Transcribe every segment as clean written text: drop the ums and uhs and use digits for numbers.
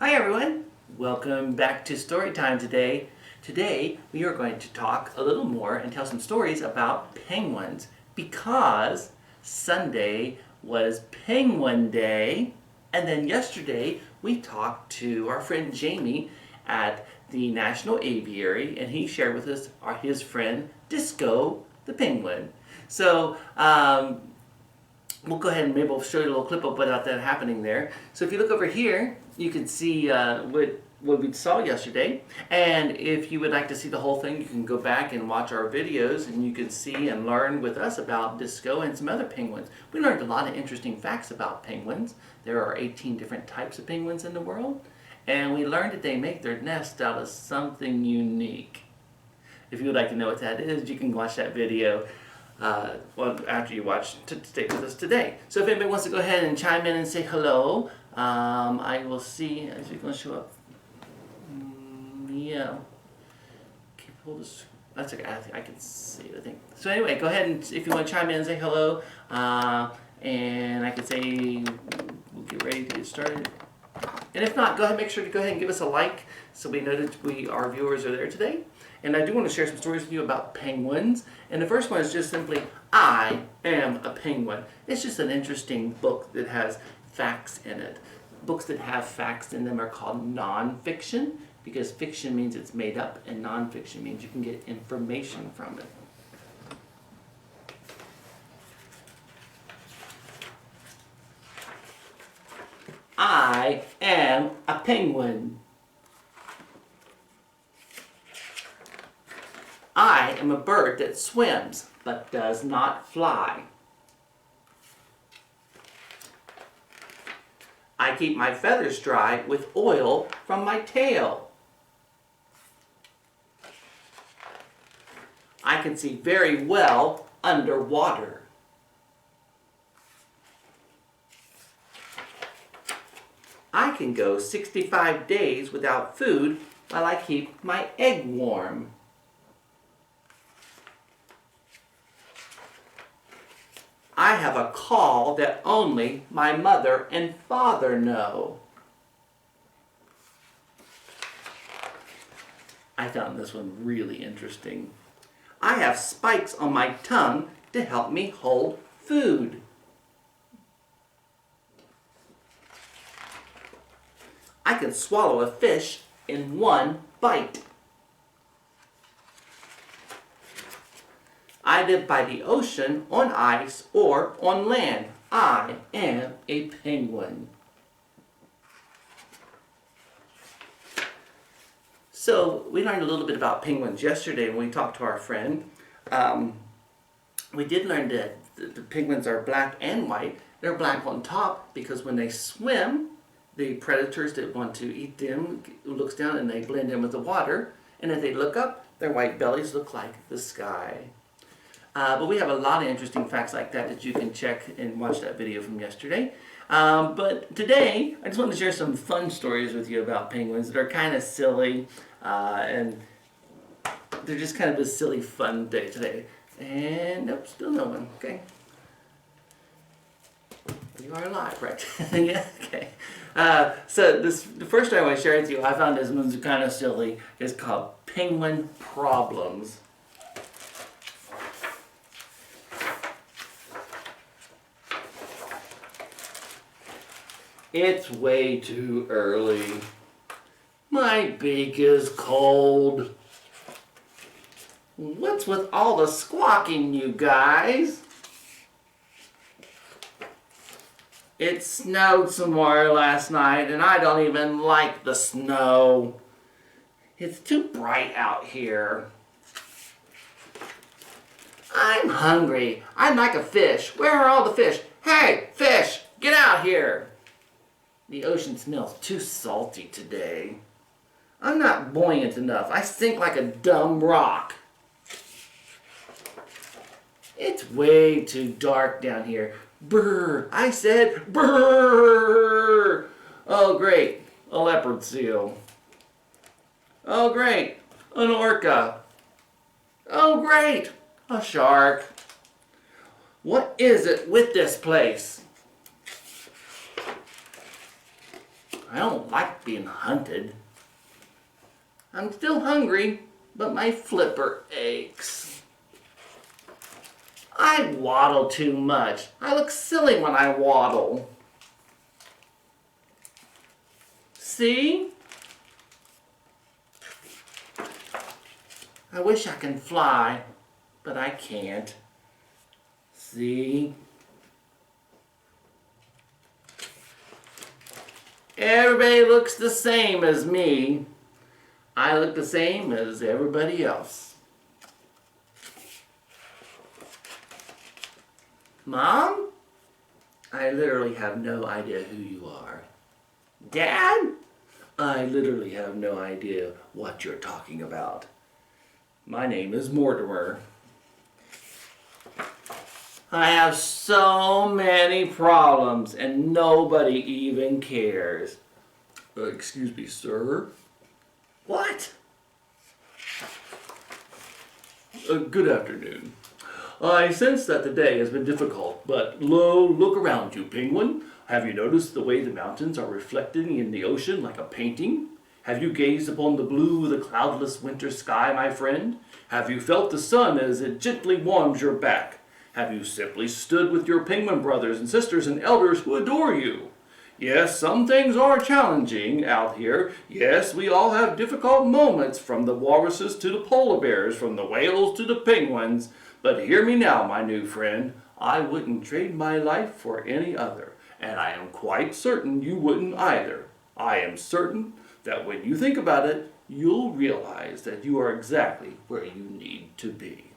Hi everyone, welcome back to Story Time today. Today we are going to talk a little more and tell some stories about penguins because Sunday was Penguin Day, and then yesterday we talked to our friend Jamie at the National Aviary, and he shared with us his friend Disco the penguin. So we'll go ahead and maybe we'll show you a little clip of what that happening there. So if you look over here, you can see what we saw yesterday. And if you would like to see the whole thing, you can go back and watch our videos and you can see and learn with us about Disco and some other penguins. We learned a lot of interesting facts about penguins. There are 18 different types of penguins in the world. And we learned that they make their nest out of something unique. If you would like to know what that is, you can watch that video after you watch to stay with us today. So if anybody wants to go ahead and chime in and say hello, I will see as you're going to show up. Yeah. Can you pull this? That's okay. I can see it, I think. So anyway, go ahead and if you want to chime in and say hello, and I can say we'll get ready to get started. And if not, go ahead, make sure to go ahead and give us a like so we know that our viewers are there today. And I do want to share some stories with you about penguins. And the first one is just simply, I am a penguin. It's just an interesting book that has facts in it. Books that have facts in them are called nonfiction because fiction means it's made up and nonfiction means you can get information from it. I am a penguin. I am a bird that swims but does not fly. I keep my feathers dry with oil from my tail. I can see very well underwater. I can go 65 days without food while I keep my egg warm. I have a call that only my mother and father know. I found this one really interesting. I have spikes on my tongue to help me hold food. I can swallow a fish in one bite. I live by the ocean, on ice, or on land. I am a penguin. So we learned a little bit about penguins yesterday when we talked to our friend. We did learn that the penguins are black and white. They're black on top because when they swim, the predators that want to eat them looks down and they blend in with the water. And if they look up, their white bellies look like the sky. But we have a lot of interesting facts like that you can check and watch that video from yesterday. But today, I just want to share some fun stories with you about penguins that are kind of silly. And they're just kind of a silly, fun day today. And nope, still no one. Okay. You are alive, right? Yeah, okay. So the first story I want to share with you, I found this one's kind of silly. It's called Penguin Problems. It's way too early. My beak is cold. What's with all the squawking, you guys? It snowed some more last night, and I don't even like the snow. It's too bright out here. I'm hungry. I'd like a fish. Where are all the fish? Hey, fish, get out here. The ocean smells too salty today. I'm not buoyant enough. I sink like a dumb rock. It's way too dark down here. Brr! I said brr! Oh great, a leopard seal. Oh great, an orca. Oh great, a shark. What is it with this place? I don't like being hunted. I'm still hungry, but my flipper aches. I waddle too much. I look silly when I waddle. See? I wish I could fly, but I can't. See? Everybody looks the same as me. I look the same as everybody else. Mom? I literally have no idea who you are. Dad? I literally have no idea what you're talking about. My name is Mortimer. I have so many problems and nobody even cares. Excuse me, sir? What? Good afternoon. I sense that the day has been difficult, but look around you, Penguin. Have you noticed the way the mountains are reflecting in the ocean like a painting? Have you gazed upon the blue of the cloudless winter sky, my friend? Have you felt the sun as it gently warms your back? Have you simply stood with your penguin brothers and sisters and elders who adore you? Yes, some things are challenging out here. Yes, we all have difficult moments, from the walruses to the polar bears, from the whales to the penguins. But hear me now, my new friend. I wouldn't trade my life for any other, and I am quite certain you wouldn't either. I am certain that when you think about it, you'll realize that you are exactly where you need to be.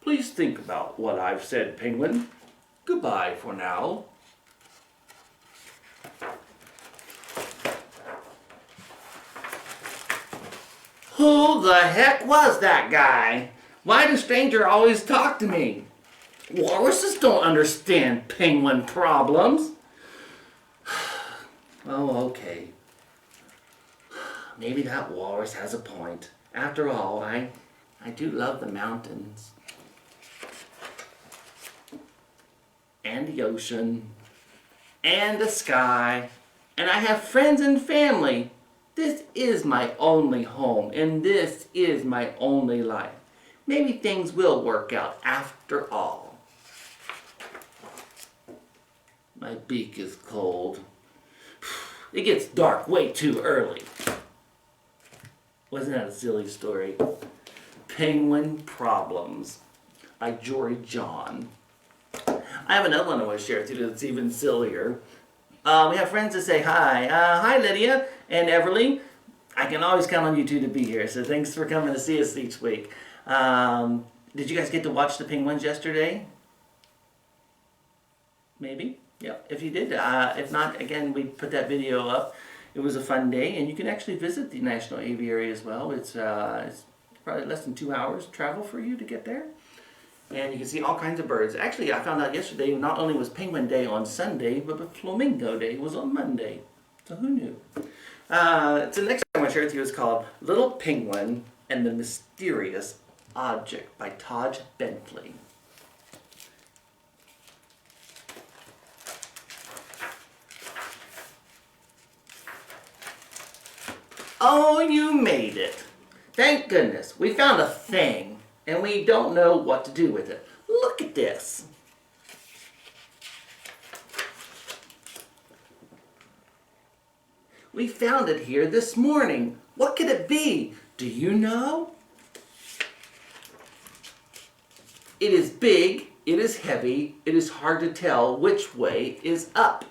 Please think about what I've said, Penguin. Goodbye for now. Who the heck was that guy? Why does stranger always talk to me? Walruses don't understand penguin problems. Oh, okay. Maybe that walrus has a point. After all, I do love the mountains. And the ocean. And the sky. And I have friends and family. This is my only home, and this is my only life. Maybe things will work out after all. My beak is cold. It gets dark way too early. Wasn't that a silly story? Penguin Problems by Jory John. I have another one I want to share with you that's even sillier. We have friends that say hi. Hi, Lydia and Everly. I can always count on you two to be here, so thanks for coming to see us each week. Did you guys get to watch the penguins yesterday? Maybe? Yeah, if you did. If not, again, we put that video up. It was a fun day, and you can actually visit the National Aviary as well. It's probably less than 2 hours travel for you to get there. And you can see all kinds of birds. Actually, I found out yesterday not only was Penguin Day on Sunday, but Flamingo Day was on Monday. So who knew? So the next one I want to share with you is called Little Penguin and the Mysterious Object by Todd Bentley. Oh, you made it. Thank goodness. We found a thing, and we don't know what to do with it. Look at this. We found it here this morning. What could it be? Do you know? It is big, it is heavy, it is hard to tell which way is up.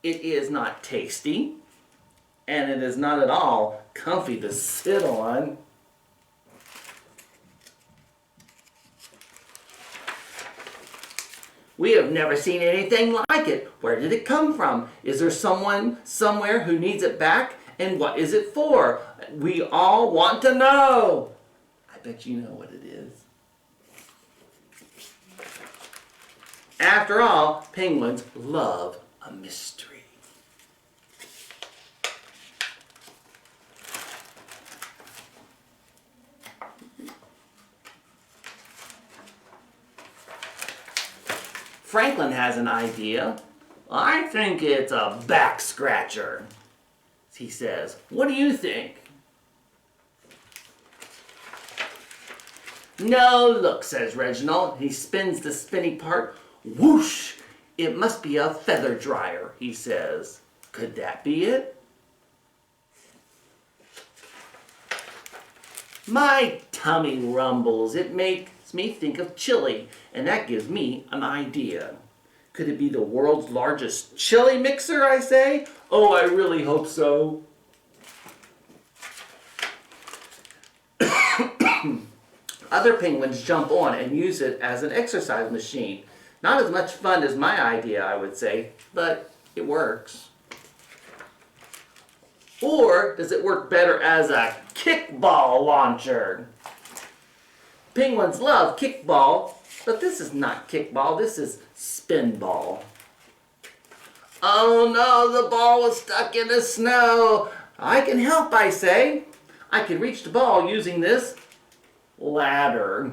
It is not tasty, and it is not at all comfy to sit on. We have never seen anything like it. Where did it come from? Is there someone somewhere who needs it back? And what is it for? We all want to know. I bet you know what it is. After all, penguins love a mystery. Franklin has an idea. I think it's a back scratcher, he says. What do you think? No, look, says Reginald. He spins the spinny part. Whoosh! It must be a feather dryer, he says. Could that be it? My tummy rumbles. It makes me think of chili, and that gives me an idea. Could it be the world's largest chili mixer, I say? Oh, I really hope so. Other penguins jump on and use it as an exercise machine. Not as much fun as my idea, I would say, but it works. Or does it work better as a kickball launcher? Penguins love kickball, but this is not kickball, this is spinball. Oh no, the ball was stuck in the snow. I can help, I say. I can reach the ball using this ladder.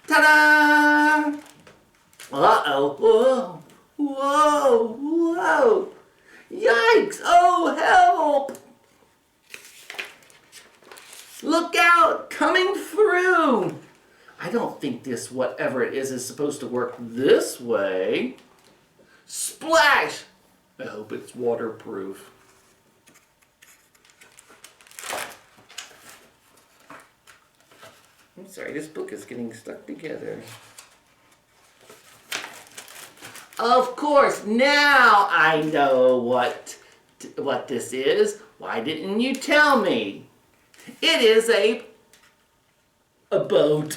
Ta-da! Uh-oh. Whoa. Whoa. Whoa. Yikes! Oh, help! Look out! Coming through! I don't think this, whatever it is supposed to work this way. Splash! I hope it's waterproof. I'm sorry, this book is getting stuck together. Of course, now I know what this is. Why didn't you tell me? It is a boat.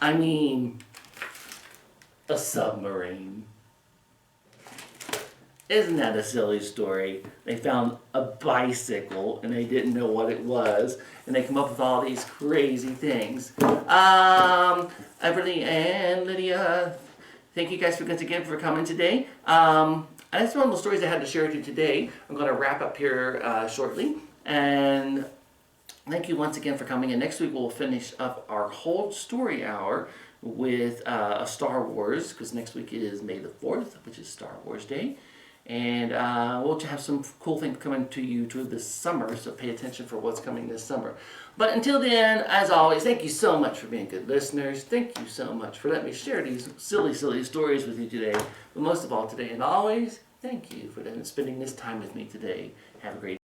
I mean, a submarine. Isn't that a silly story? They found a bicycle and they didn't know what it was, and they come up with all these crazy things. Everly and Lydia, thank you guys once again for coming today. That's one of the stories I had to share with you today. I'm going to wrap up here shortly, and thank you once again for coming. And next week we'll finish up our whole story hour with a Star Wars, because next week is May the 4th, which is Star Wars Day. And we'll have some cool things coming to you through this summer, so pay attention for what's coming this summer. But until then, as always, thank you so much for being good listeners. Thank you so much for letting me share these silly, silly stories with you today. But most of all, today and always, thank you for spending this time with me today. Have a great day.